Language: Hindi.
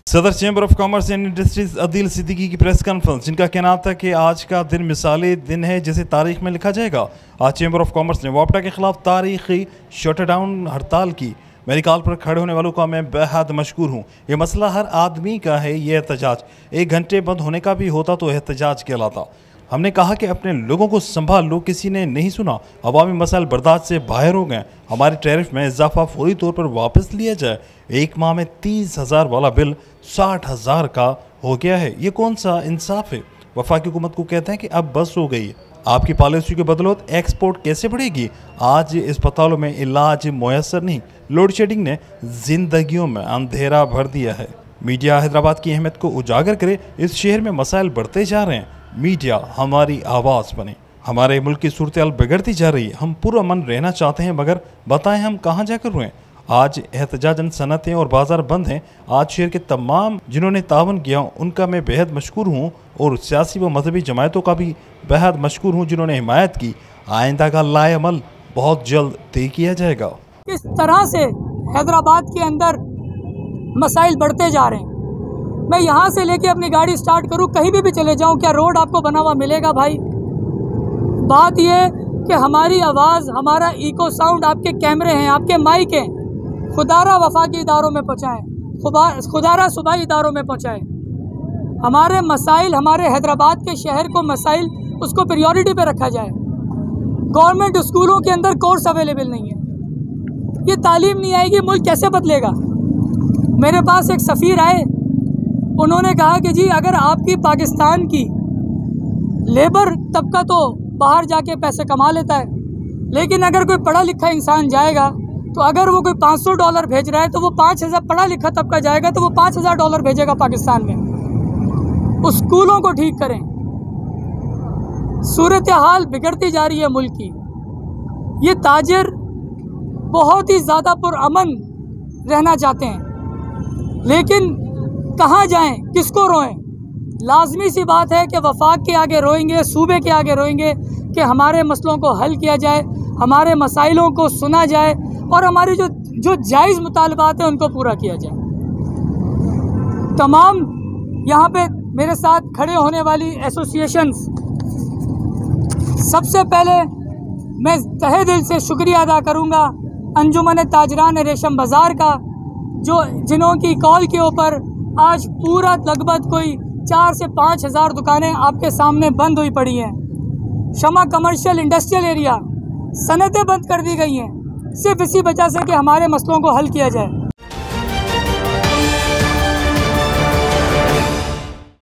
सदर chamber of commerce and industries Adeel Siddiqui की प्रेस कॉन्फ्रेंस, जिनका कहना था कि आज का दिन मिसाली दिन है जिसे तारीख में लिखा जाएगा। आज चैम्बर ऑफ कॉमर्स ने वापटा के खिलाफ तारीखी शटडाउन हड़ताल की। मेरी कॉल पर खड़े होने वालों का मैं बेहद मशकूर हूँ। ये मसला हर आदमी का है। ये एहतजाज 1 घंटे बंद होने का भी होता तो एहतजाज कहलाता। हमने कहा कि अपने लोगों को संभाल लो, किसी ने नहीं सुना। अवामी मसाइल बर्दाश्त से बाहर हो गए। हमारे टैरिफ में इजाफा फौरी तौर पर वापस लिया जाए। 1 माह में 30,000 वाला बिल 60,000 का हो गया है। ये कौन सा इंसाफ है? वफाकी हुकूमत को कहते हैं कि अब बस हो गई। आपकी पॉलिसी के बदौलत एक्सपोर्ट कैसे बढ़ेगी? आज अस्पतालों में इलाज मुयसर नहीं। लोड शेडिंग ने जिंदगियों में अंधेरा भर दिया है। मीडिया हैदराबाद की अहमियत को उजागर करे। इस शहर में मसाइल बढ़ते जा रहे हैं। मीडिया हमारी आवाज़ बने। हमारे मुल्क की सूरत बिगड़ती जा रही है। हम पुरअमन रहना चाहते हैं, मगर बताएं हम कहाँ जाकर रोएं। आज एहतजाजन सनतें और बाजार बंद हैं। आज शहर के तमाम जिन्होंने तावन किया उनका मैं बेहद मशकूर हूँ, और सियासी व मजहबी जमायतों का भी बेहद मशकूर हूँ जिन्होंने हिमायत की। आइंदा का लाएअमल बहुत जल्द तय किया जाएगा। इस तरह से हैदराबाद के अंदर मसाइल बढ़ते जा रहे हैं। मैं यहाँ से लेके अपनी गाड़ी स्टार्ट करूँ, कहीं भी चले जाऊँ, क्या रोड आपको बना हुआ मिलेगा भाई? बात यह कि हमारी आवाज़, हमारा इको साउंड, आपके कैमरे हैं, आपके माइक हैं, खुदारा वफाकी इदारों में पहुँचाएँ, खुदारा सूबाई इदारों में पहुँचाएँ। हमारे मसाइल, हमारे हैदराबाद के शहर को मसाइल, उसको प्रायोरिटी पे रखा जाए। गवर्नमेंट स्कूलों के अंदर कोर्स अवेलेबल नहीं है। ये तालीम नहीं आएगी, मुल्क कैसे बदलेगा? मेरे पास एक सफ़ीर आए, उन्होंने कहा कि जी अगर आपकी पाकिस्तान की लेबर तबका तो बाहर जाके पैसे कमा लेता है, लेकिन अगर कोई पढ़ा लिखा इंसान जाएगा तो अगर वो कोई $500 भेज रहा है तो वो 5,000 पढ़ा लिखा तबका जाएगा तो वो $5,000 भेजेगा पाकिस्तान में। उस स्कूलों को ठीक करें। सूरत हाल बिगड़ती जा रही है मुल्क की। ये ताजिर बहुत ही ज़्यादा पुरअमन रहना चाहते हैं, लेकिन कहाँ जाएं, किसको रोएं? लाजमी सी बात है कि वफाक के आगे रोएंगे, सूबे के आगे रोएंगे कि हमारे मसलों को हल किया जाए, हमारे मसाइलों को सुना जाए और हमारी जो जायज़ मुतालबात हैं उनको पूरा किया जाए। तमाम यहाँ पे मेरे साथ खड़े होने वाली एसोसिएशंस, सबसे पहले मैं तहे दिल से शुक्रिया अदा करूँगा अंजुमन ताजरान रेशम बाज़ार का, जिन्हों की कॉल के ऊपर आज पूरा लगभग कोई 4 से 5 हज़ार दुकानें आपके सामने बंद हुई पड़ी हैं। शमा कमर्शियल इंडस्ट्रियल एरिया, सनतें बंद कर दी गई हैं, सिर्फ इसी वजह से कि हमारे मसलों को हल किया जाए।